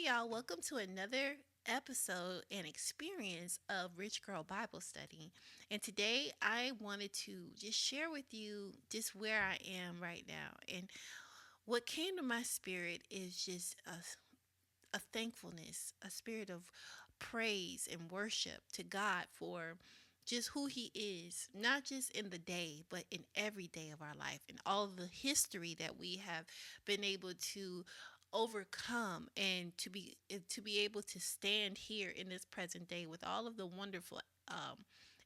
y'all. Welcome to another episode and experience of Richgrl Bible Study. And today I wanted to just share with you just where I am right now. And what came to my spirit is just a thankfulness, a spirit of praise and worship to God for just who He is, not just in the day, but in every day of our life, and all the history that we have been able to overcome, and to be able to stand here in this present day with all of the wonderful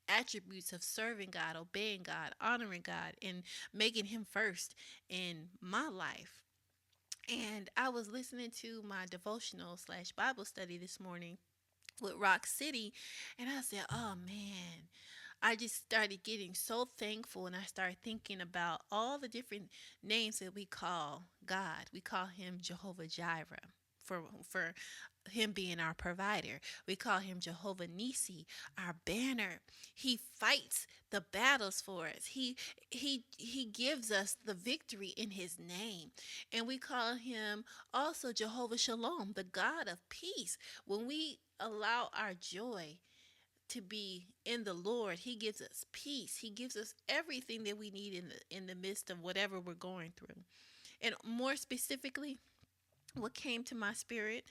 attributes of serving God, obeying God, honoring God, and making Him first in my life. And I was listening to my devotional slash Bible study this morning with Rock City, and I said, oh man, I just started getting so thankful, and I started thinking about all the different names that we call God. We call Him Jehovah Jireh. For him being our provider. We call him Jehovah Nisi, our banner. He fights the battles for us. He gives us the victory in his name. And we call him also Jehovah Shalom, the God of peace. When we allow our joy to be in the Lord, he gives us peace. He gives us everything that we need in the midst of whatever we're going through. And more specifically, what came to my spirit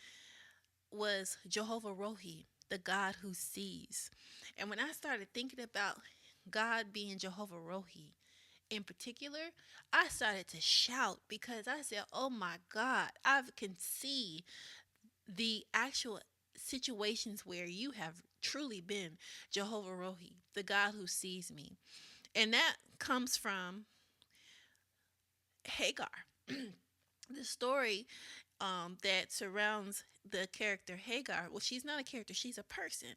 was Jehovah Rohi, the God who sees. And when I started thinking about God being Jehovah Rohi in particular, I started to shout because I said, oh my God, I can see the actual situations where you have truly been Jehovah Rohi, the God who sees me. And that comes from Hagar. The story that surrounds the character Hagar. Well, she's not a character, she's a person.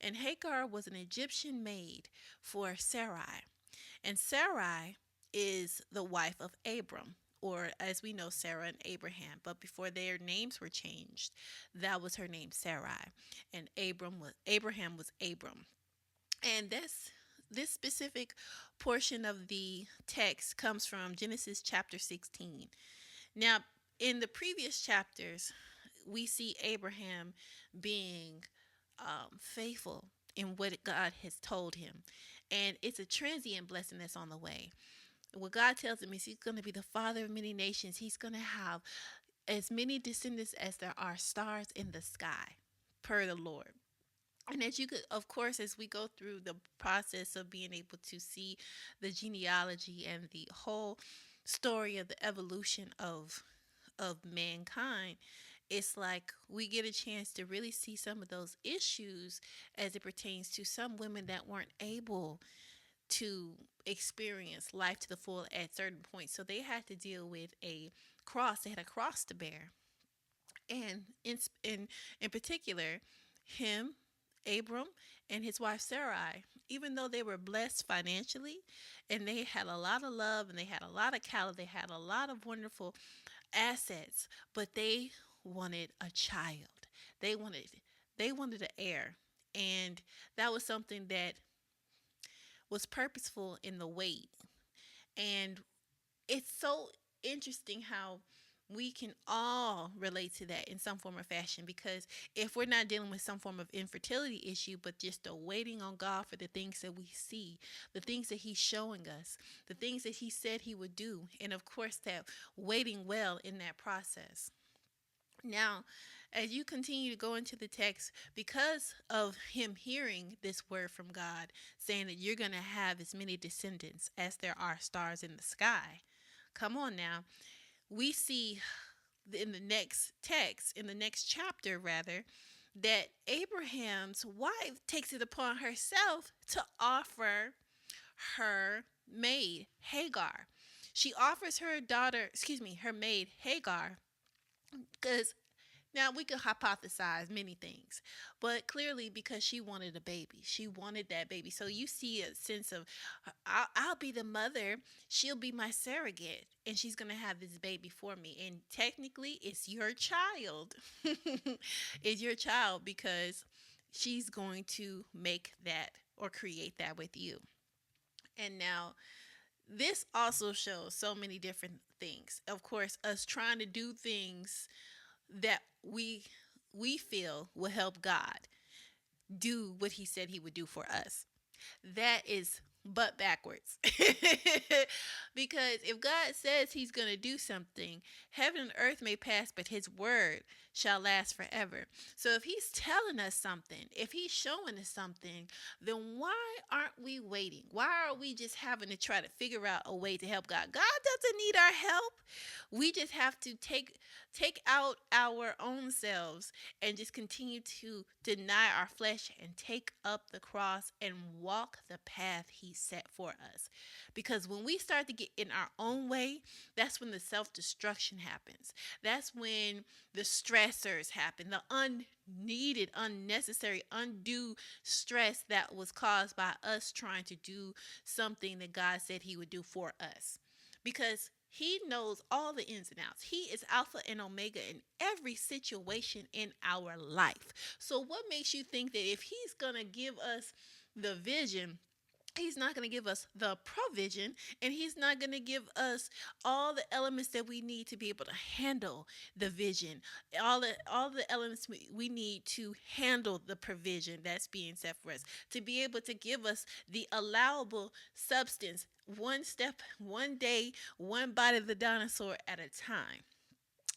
And Hagar was an Egyptian maid for Sarai. And Sarai is the wife of Abram, or as we know, Sarah and Abraham. But before their names were changed, that was her name, Sarai. And Abraham was Abram. And this specific portion of the text comes from Genesis chapter 16. Now, in the previous chapters, we see Abraham being faithful in what God has told him. And it's a transient blessing that's on the way. What God tells him is he's going to be the father of many nations. He's going to have as many descendants as there are stars in the sky, per the Lord. And as you could, of course, as we go through the process of being able to see the genealogy and the whole story of the evolution of mankind, it's like we get a chance to really see some of those issues as it pertains to some women that weren't able to experience life to the full at certain points. So they had to deal with a cross. They had a cross to bear. And in particular, him, Abram, and his wife Sarai, even though they were blessed financially and they had a lot of love and they had a lot of cattle, they had a lot of wonderful assets, but they wanted a child. They wanted they wanted an heir. And that was something that was purposeful in the wait. And it's so interesting how we can all relate to that in some form or fashion, because if we're not dealing with some form of infertility issue but just waiting on God for the things that we see, the things that he's showing us, the things that he said he would do, and of course that waiting well in that process. Now, as you continue to go into the text, because of him hearing this word from God saying that you're going to have as many descendants as there are stars in the sky, come on now, we see in the next text, in the next chapter rather, that Abraham's wife takes it upon herself to offer her maid Hagar. She offers her daughter, her maid Hagar, because now we could hypothesize many things, but clearly because she wanted a baby, she wanted that baby. So you see a sense of, I'll be the mother, she'll be my surrogate, and she's gonna have this baby for me. And technically, it's your child. It's your child because she's going to make that or create that with you. And now this also shows so many different things. Of course, us trying to do things that we we feel will help God do what he said he would do for us. That is but backwards. Because if God says he's going to do something, heaven and earth may pass, but his word shall last forever. So if he's telling us something, if he's showing us something, then why aren't we waiting? Why are we just having to try to figure out a way to help God? God doesn't need our help. We just have to take out our own selves and just continue to deny our flesh and take up the cross and walk the path he set for us. Because when we start to get in our own way, that's when the self-destruction happens. That's when the stressors happen, the unneeded, unnecessary, undue stress that was caused by us trying to do something that God said he would do for us. Because he knows all the ins and outs. He is Alpha and Omega in every situation in our life. So, what makes you think that if he's going to give us the vision, he's not going to give us the provision, and he's not going to give us all the elements that we need to be able to handle the vision, all the elements we need to handle the provision that's being set for us, to be able to give us the allowable substance, one step, one day, one bite of the dinosaur at a time.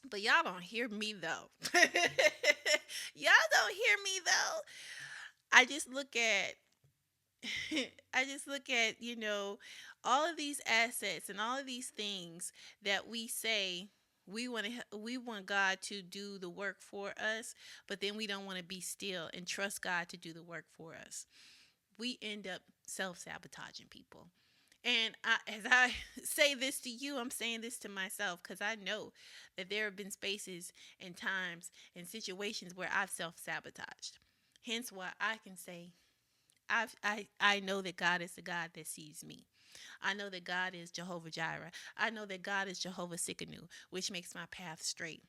But y'all don't hear me though. Y'all don't hear me though. I just look at I just look at, all of these assets and all of these things that we say we want God to do the work for us, but then we don't want to be still and trust God to do the work for us. We end up self-sabotaging people. And as I say this to you, I'm saying this to myself because I know that there have been spaces and times and situations where I've self-sabotaged. Hence why I can say I know that God is the God that sees me. I know that God is Jehovah Jireh. I know that God is Jehovah Sikkenu, which makes my path straight.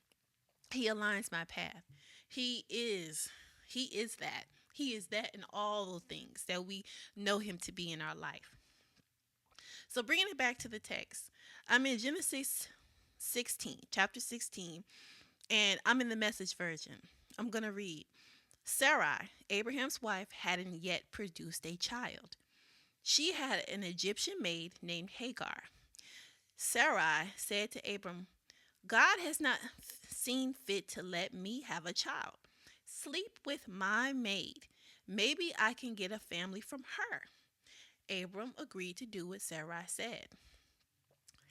He aligns my path. He is he is that. He is that in all the things that we know him to be in our life. So bringing it back to the text, I'm in Genesis 16, chapter 16, and I'm in the Message version. I'm going to read. Sarai, Abraham's wife, hadn't yet produced a child. She had an Egyptian maid named Hagar. Sarai said to Abram, God has not seen fit to let me have a child. Sleep with my maid. Maybe I can get a family from her. Abram agreed to do what Sarai said.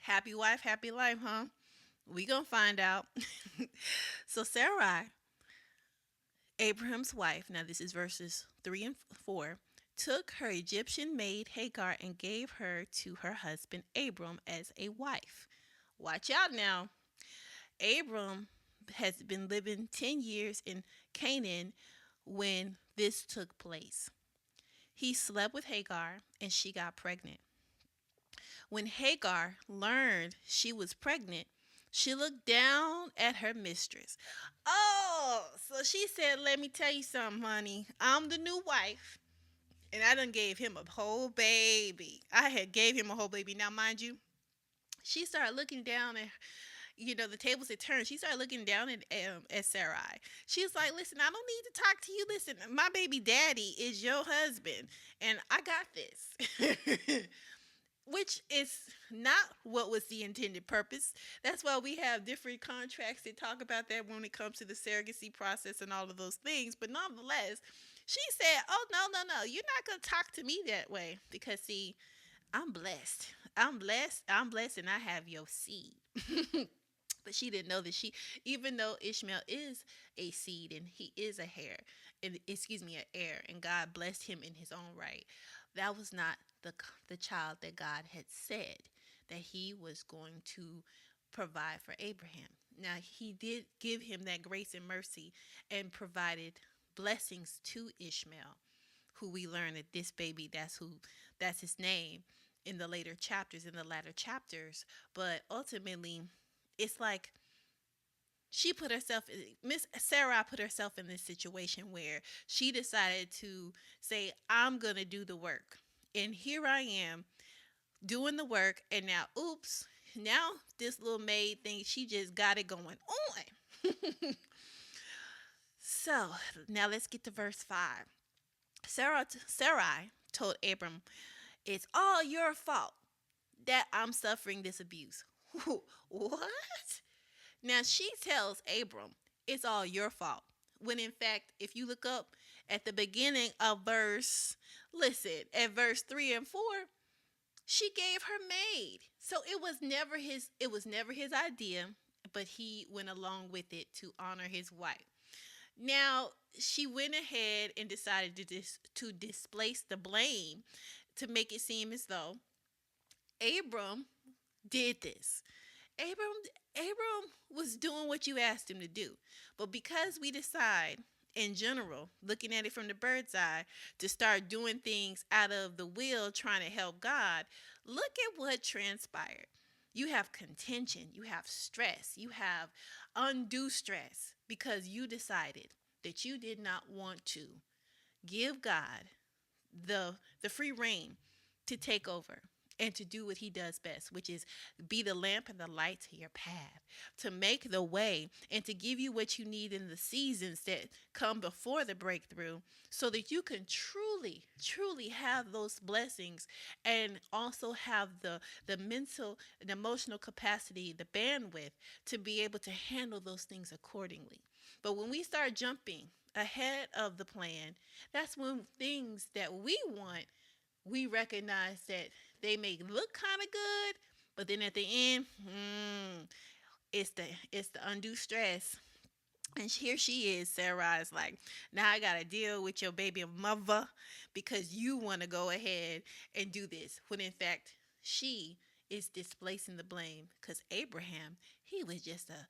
Happy wife, happy life, huh? We gonna find out. So Sarai, Abraham's wife, now this is verses 3 and 4, took her Egyptian maid Hagar and gave her to her husband Abram as a wife. Watch out now. Abram has been living 10 years in Canaan when this took place. He slept with Hagar and she got pregnant. When Hagar learned she was pregnant, she looked down at her mistress. Oh, so she said, let me tell you something, honey. I'm the new wife. And I done gave him a whole baby. I had gave him a whole baby. Now, mind you, she started looking down at, the tables had turned. She started looking down at Sarai. She's like, listen, I don't need to talk to you. Listen, my baby daddy is your husband, and I got this. Which is not what was the intended purpose. That's why we have different contracts that talk about that when it comes to the surrogacy process and all of those things. But nonetheless, she said, oh, no, you're not going to talk to me that way. Because, see, I'm blessed. I'm blessed, and I have your seed. But she didn't know that even though Ishmael is a seed and he is a heir, and an heir, and God blessed him in his own right, that was not the child that God had said that he was going to provide for Abraham. Now, he did give him that grace and mercy and provided blessings to Ishmael, who we learn that this baby, that's his name in the later chapters, in the latter chapters. But ultimately, it's like Miss Sarah put herself in this situation where she decided to say, I'm going to do the work. And here I am doing the work. And now, oops, now this little maid thinks she just got it going on. So now let's get to verse 5. Sarai told Abram, "It's all your fault that I'm suffering this abuse." What? Now she tells Abram, "It's all your fault." When in fact, if you look up at the beginning of listen, at verse 3 and 4, she gave her maid. So it was never his idea, but he went along with it to honor his wife. Now, she went ahead and decided to displace the blame to make it seem as though Abram did this. Abram Abram was doing what you asked him to do. But because we decide in general, looking at it from the bird's eye, to start doing things out of the will trying to help God, look at what transpired. You have contention, you have stress, you have undue stress because you decided that you did not want to give God the free reign to take over and to do what he does best, which is be the lamp and the light to your path, to make the way and to give you what you need in the seasons that come before the breakthrough so that you can truly have those blessings and also have the mental and emotional capacity, the bandwidth to be able to handle those things accordingly. But when we start jumping ahead of the plan, that's when things that we want, we recognize that they may look kind of good, but then at the end, it's the undue stress. And here she is, Sarah is like, now I gotta deal with your baby mother because you want to go ahead and do this. When in fact, she is displacing the blame because Abraham, he was just a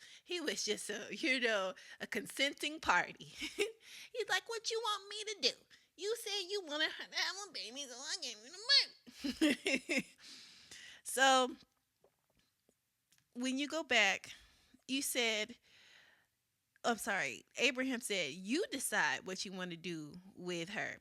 a consenting party. He's like, what you want me to do? You said you want to have a baby, so I gave you the money. So when you go back, you said, I'm sorry, Abraham said, you decide what you want to do with her.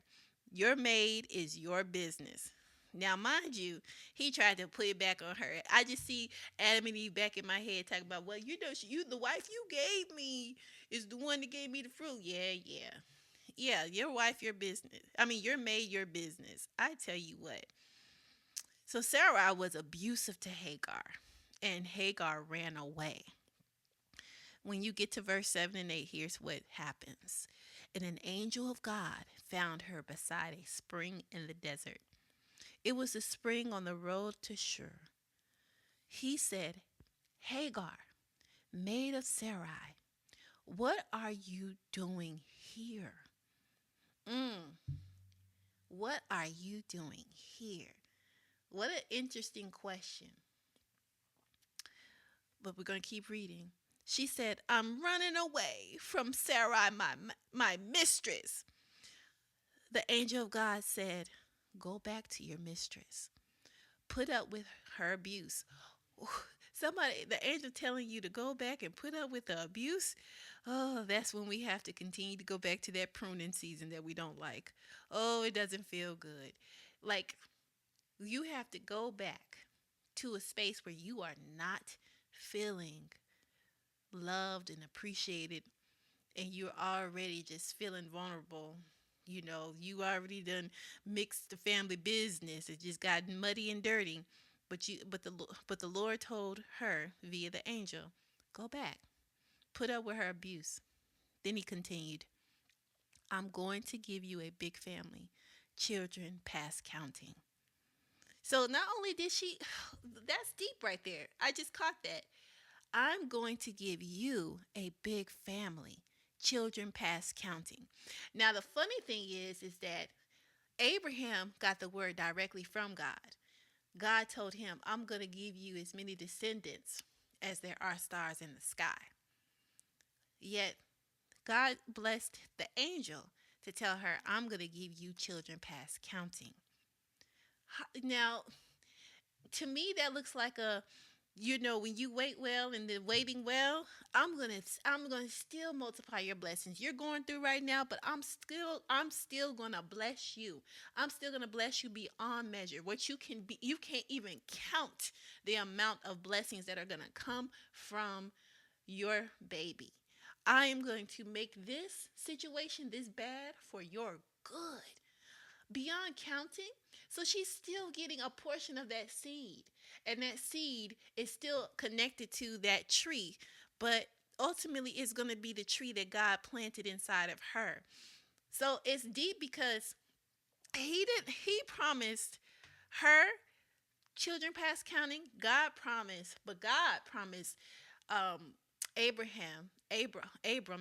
Your maid is your business. Now, mind you, he tried to put it back on her. I just see Adam and Eve back in my head talking about, well, the wife you gave me is the one that gave me the fruit. Yeah, yeah. Yeah, your wife, your business. I mean, your maid, your business. I tell you what. So Sarah was abusive to Hagar, and Hagar ran away. When you get to verse 7 and 8, here's what happens. And an angel of God found her beside a spring in the desert. It was a spring on the road to Shur. He said, Hagar, maid of Sarai, what are you doing here? Mm, what are you doing here? What an interesting question. But we're going to keep reading. She said, I'm running away from Sarai, my mistress. The angel of God said, go back to your mistress. Put up with her abuse. The angel telling you to go back and put up with the abuse. Oh, that's when we have to continue to go back to that pruning season that we don't like. Oh, it doesn't feel good. Like, you have to go back to a space where you are not feeling loved and appreciated, and you're already just feeling vulnerable. You already done mixed the family business. It just got muddy and dirty. But the Lord told her via the angel, go back, put up with her abuse. Then he continued, I'm going to give you a big family, children past counting. So not only did she, that's deep right there. I just caught that. I'm going to give you a big family, children past counting. Now, the funny thing is that Abraham got the word directly from God. God told him, I'm going to give you as many descendants as there are stars in the sky. Yet, God blessed the angel to tell her, I'm going to give you children past counting. Now, to me, that looks like when you wait well and then waiting well, I'm gonna still multiply your blessings. You're going through right now, but I'm still gonna bless you. I'm still gonna bless you beyond measure. You can't even count the amount of blessings that are gonna come from your baby. I am going to make this situation this bad for your good. Beyond counting. So she's still getting a portion of that seed. And that seed is still connected to that tree. But ultimately, it's going to be the tree that God planted inside of her. So it's deep because he promised her children past counting. God promised, but God promised um, Abram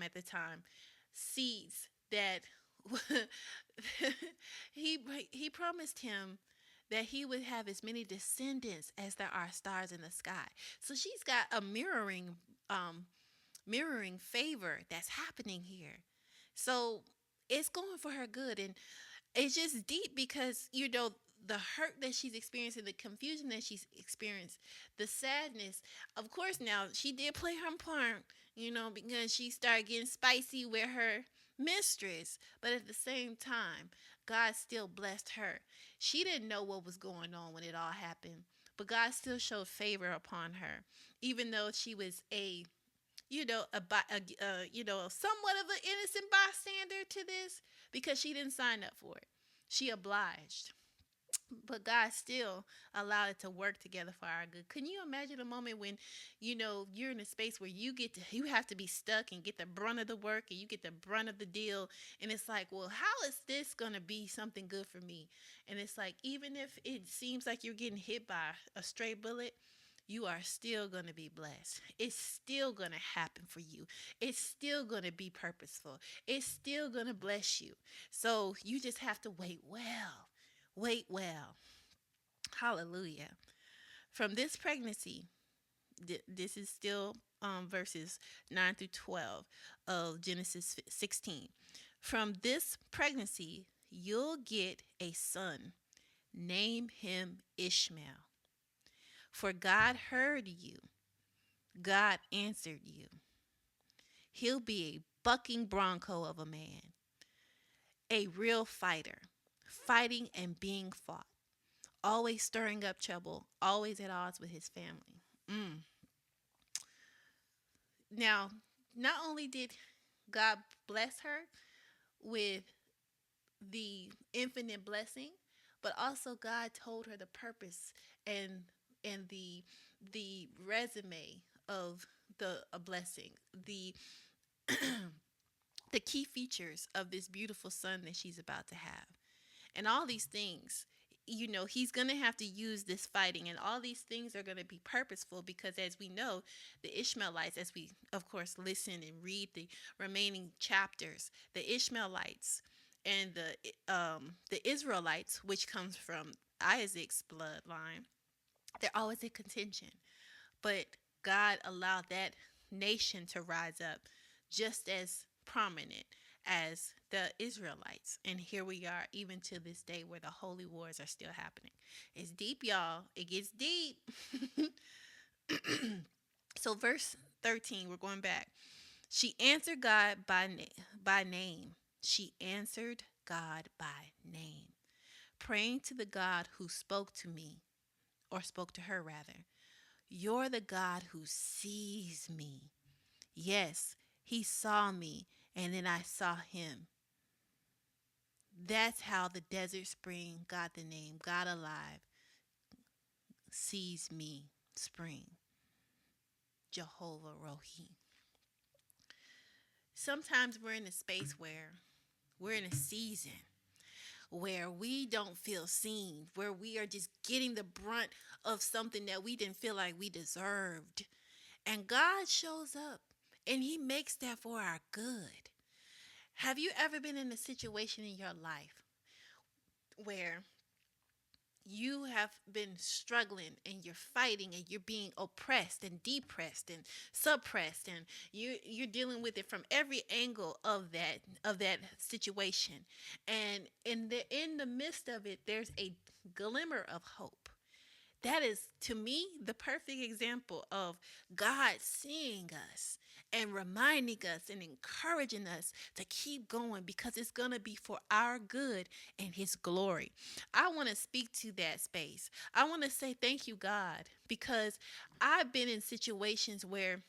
at the time, seeds that he he promised him that he would have as many descendants as there are stars in the sky. So she's got a um, mirroring favor that's happening here. So it's going for her good, and it's just deep because the hurt that she's experiencing, the confusion that she's experienced, the sadness. Of course, now she did play her part, because she started getting spicy with her mistress, but at the same time, God still blessed her. She didn't know what was going on when it all happened, but God still showed favor upon her, even though she was somewhat of an innocent bystander to this, because she didn't sign up for it. She obliged. But God still allowed it to work together for our good. Can you imagine a moment when, you're in a space where you have to be stuck and get the brunt of the work, and you get the brunt of the deal, and it's like, well, how is this gonna be something good for me? And it's like, even if it seems like you're getting hit by a stray bullet, you are still going to be blessed. It's still going to happen for you. It's still going to be purposeful. It's still going to bless you. So you just have to wait well. Wait well. Hallelujah. From this pregnancy, this is still verses 9 through 12 of Genesis 16. From this pregnancy, you'll get a son. Name him Ishmael. For God heard you. God answered you. He'll be a bucking bronco of a man, a real fighter, fighting and being fought, always stirring up trouble, always at odds with his family. Now, not only did God bless her with the infinite blessing, but also God told her the purpose and the resume of the a blessing, the key features of this beautiful son that she's about to have. And all these things, he's going to have to use this fighting, and all these things are going to be purposeful because, as we know, the Ishmaelites, as we, of course, listen and read the remaining chapters, the Ishmaelites and the Israelites, which comes from Isaac's bloodline, they're always in contention. But God allowed that nation to rise up just as prominent as the Israelites. And here we are, even to this day, where the holy wars are still happening. It's deep, y'all. It gets deep. So, verse 13, we're going back. She answered God by name. She answered God by name, praying to the God who spoke to me, or spoke to her rather. You're the God who sees me. Yes, he saw me, and then I saw him. That's how the desert spring got the name. God alive sees me, spring. Jehovah Rohi. Sometimes we're in a space where we're in a season where we don't feel seen, where we are just getting the brunt of something that we didn't feel like we deserved. And God shows up and he makes that for our good. Have you ever been in a situation in your life where you have been struggling and you're fighting and you're being oppressed and depressed and suppressed, and you're dealing with it from every angle of that situation, and in the midst of it there's a glimmer of hope? That is, to me, the perfect example of God seeing us and reminding us and encouraging us to keep going, because it's going to be for our good and his glory. I want to speak to that space. I want to say thank you, God, because I've been in situations where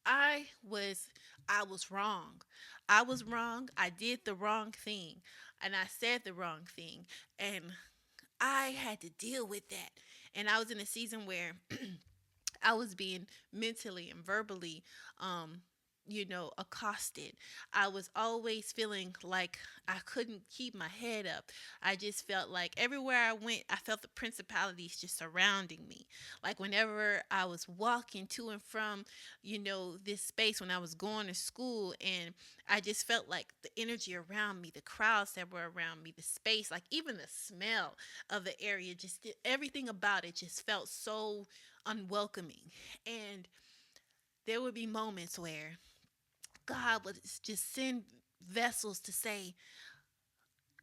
I was I was wrong. I was wrong. I did the wrong thing and I said the wrong thing. And I had to deal with that. And I was in a season where I was being mentally and verbally, accosted. I was always feeling like I couldn't keep my head up. I just felt like everywhere I went, I felt the principalities just surrounding me. Like whenever I was walking to and from, this space when I was going to school, and I just felt like the energy around me, the crowds that were around me, the space, like even the smell of the area, just everything about it just felt so unwelcoming. And there would be moments where God would just send vessels to say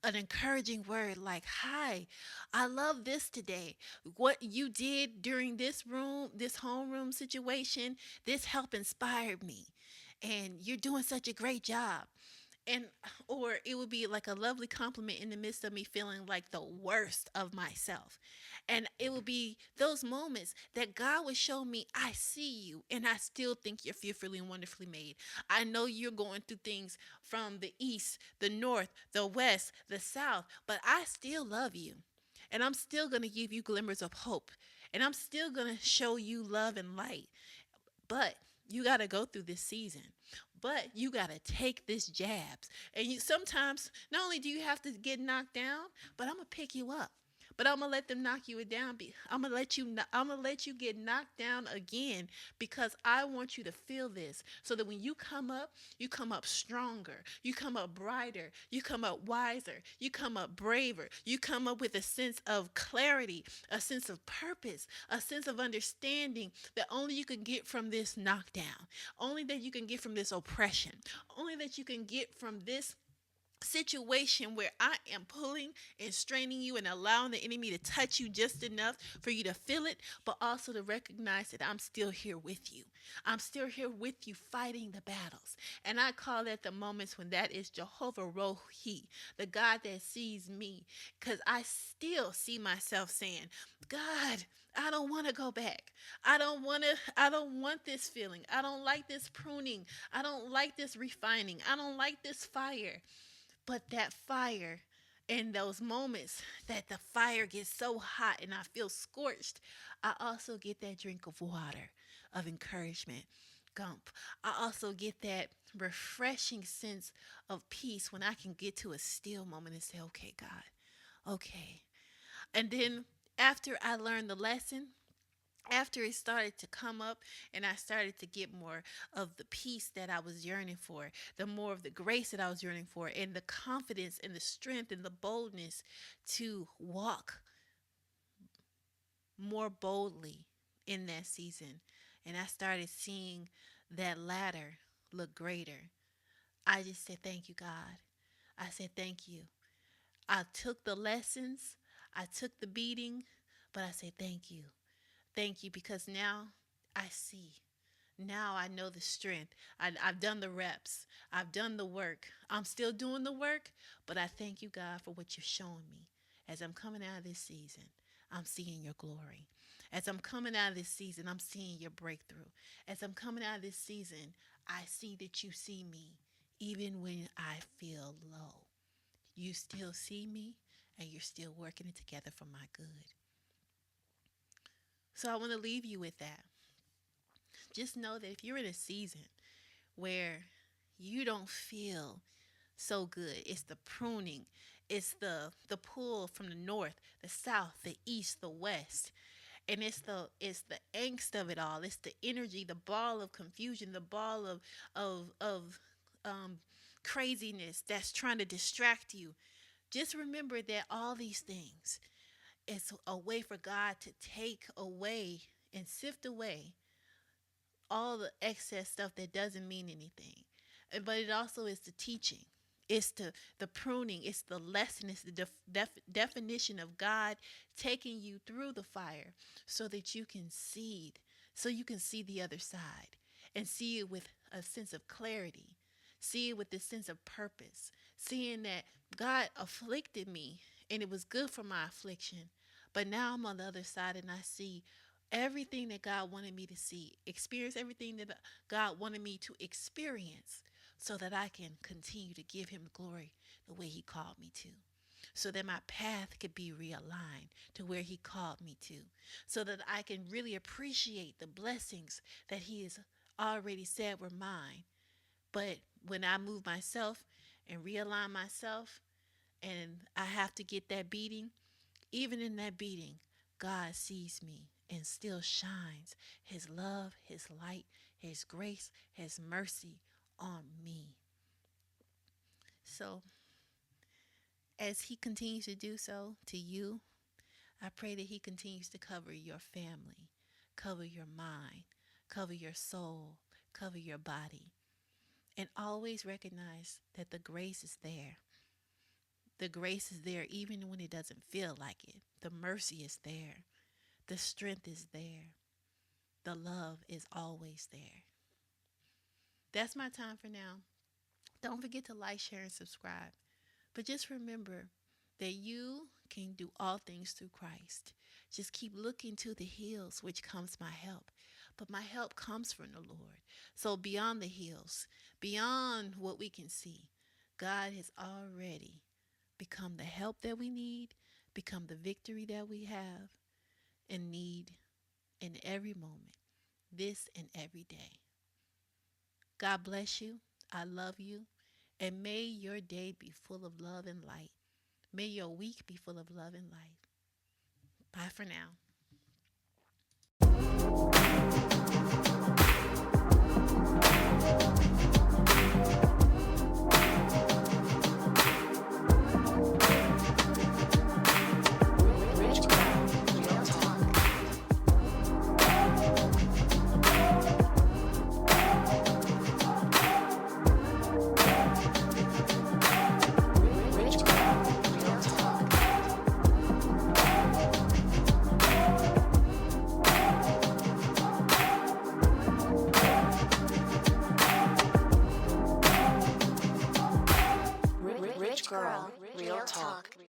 an encouraging word like, "Hi, I love this today. What you did during this homeroom situation, this helped inspired me. And you're doing such a great job." And or it would be like a lovely compliment in the midst of me feeling like the worst of myself. And it would be those moments that God would show me, I see you and I still think you're fearfully and wonderfully made. I know you're going through things from the east, the north, the west, the south, but I still love you. And I'm still going to give you glimmers of hope. And I'm still going to show you love and light. But you got to go through this season. But you got to take this jabs. And you sometimes not only do you have to get knocked down, but I'm going to pick you up. But I'm gonna let them knock you down. I'm gonna let you get knocked down again because I want you to feel this, so that when you come up stronger, you come up brighter, you come up wiser, you come up braver, you come up with a sense of clarity, a sense of purpose, a sense of understanding that only you can get from this knockdown, only that you can get from this oppression, only that you can get from this situation where I am pulling and straining you and allowing the enemy to touch you just enough for you to feel it, but also to recognize that I'm still here with you. I'm still here with you fighting the battles. And I call that the moments when that is Jehovah Rohi, the God that sees me, because I still see myself saying, God, I don't want to go back. I don't want this feeling. I don't like this pruning. I don't like this refining. I don't like this fire. But that fire, in those moments that the fire gets so hot and I feel scorched, I also get that drink of water of encouragement. Gump. I also get that refreshing sense of peace when I can get to a still moment and say, okay, God, okay. And then after I learned the lesson, after it started to come up and I started to get more of the peace that I was yearning for, the more of the grace that I was yearning for, and the confidence and the strength and the boldness to walk more boldly in that season. And I started seeing that ladder look greater. I just said, thank you, God. I said, thank you. I took the lessons, I took the beating, but I said, thank you. Thank you because now I see. Now I know the strength. I've done the reps. I've done the work. I'm still doing the work, but I thank you, God, for what you're showing me. As I'm coming out of this season, I'm seeing your glory. As I'm coming out of this season, I'm seeing your breakthrough. As I'm coming out of this season, I see that you see me even when I feel low. You still see me and you're still working it together for my good. So I want to leave you with that. Just know that if you're in a season where you don't feel so good, it's the pruning, it's the pull from the north, the south, the east, the west, and it's the angst of it all. It's the energy, the ball of confusion, the ball of um, craziness that's trying to distract you. Just remember that all these things is a way for God to take away and sift away all the excess stuff that doesn't mean anything. But it also is the teaching. It's the pruning. It's the lesson. It's the definition of God taking you through the fire so that you can see, so you can see the other side and see it with a sense of clarity. See it with this sense of purpose. Seeing that God afflicted me and it was good for my affliction. But now I'm on the other side and I see everything that God wanted me to see, experience everything that God wanted me to experience so that I can continue to give him glory the way he called me to. So that my path could be realigned to where he called me to. So that I can really appreciate the blessings that he has already said were mine. But when I move myself and realign myself and I have to get that beating, even in that beating, God sees me and still shines his love, his light, his grace, his mercy on me. So, as he continues to do so to you, I pray that he continues to cover your family, cover your mind, cover your soul, cover your body, and always recognize that the grace is there. The grace is there even when it doesn't feel like it. The mercy is there. The strength is there. The love is always there. That's my time for now. Don't forget to like, share, and subscribe. But just remember that you can do all things through Christ. Just keep looking to the hills, which comes my help. But my help comes from the Lord. So beyond the hills, beyond what we can see, God has already become the help that we need, become the victory that we have and need in every moment, this and every day. God bless you. I love you. And may your day be full of love and light. May your week be full of love and light. Bye for now. Richgrl, real talk.